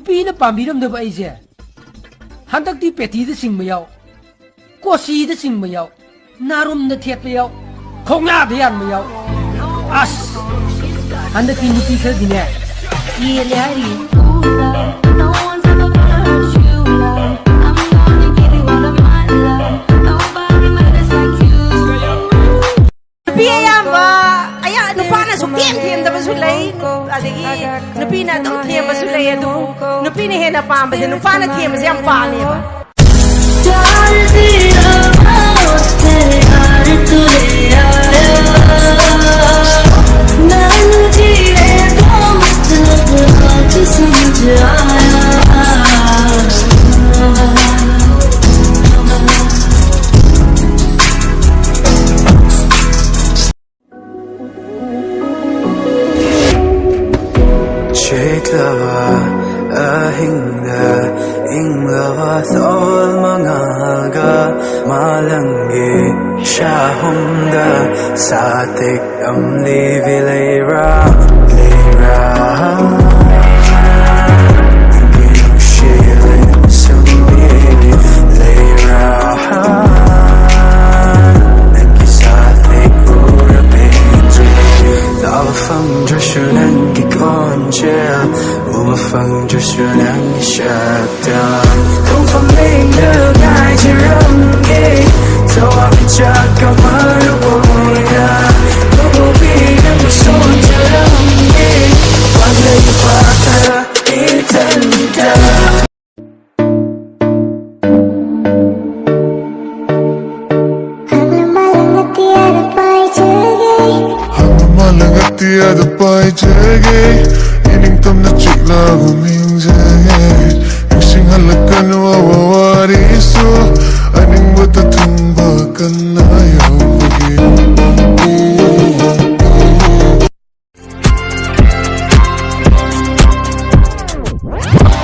nupi na pambiram da bai je handak ti peti da sing mayau kosi da sing mayau narum da thet mayau khongya da yan mayau as handak ti nupi khar dine ye le hari nupi na dum thiam ba sulai adu nupi ni hena pam ba nupa na thiam ba yam pa ne ba Lava, ahinga, inglava, thol mangaga, malangi, shahumda, satik amli vileira, leira. Ingin shilin sumbi, leira. Nagi satik urabinji, lava fang jashunan gikonjel. 我放着雪亮的下掉，东方美的爱情让给，走啊比这个马路不呀，都不必跟我说这让给，换了一把的一等的。Tiada pai jage ining tam na chikla huming jage yung singhalakan wawawariso aning bata tumbakan na yaw bagi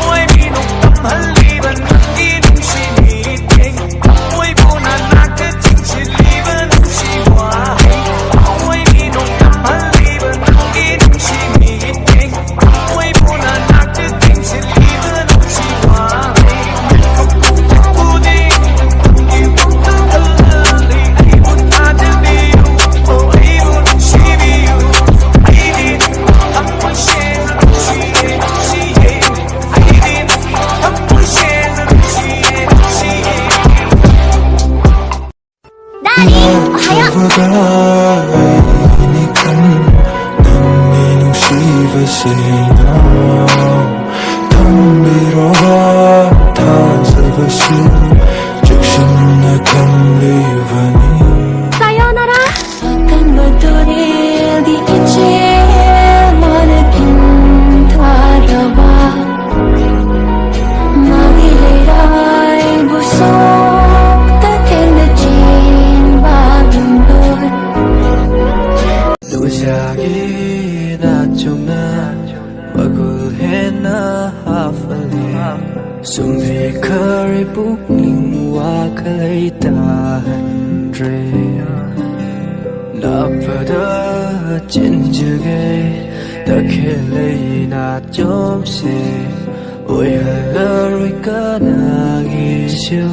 Ôi minong tamhaliban inong siniting Ôi bunan natin sinsiliban siwahe Ôi minong tamhaliban inong siniting Ôi bunan natin sinsiliban siwahe Puding ibang tanghali ibon natin biyo O ibon sibiyo Aidin ang masyena siye siye Aidin ang masyena siye siye Daddy, ohayo! Inikan ng minungsiba sa inaw Tambiroha tazabasu Jakshin na kamlivani Sayonara! Akan berduril di kecil Manakin tadawa Magileray busok Takin na jin bagundod Lujagi na chungna Magulhen na hafali Sumbi kari pukling wakalay tahandre Napada jinjagay Dakilay na jomse Oy halaroy ka nang isyo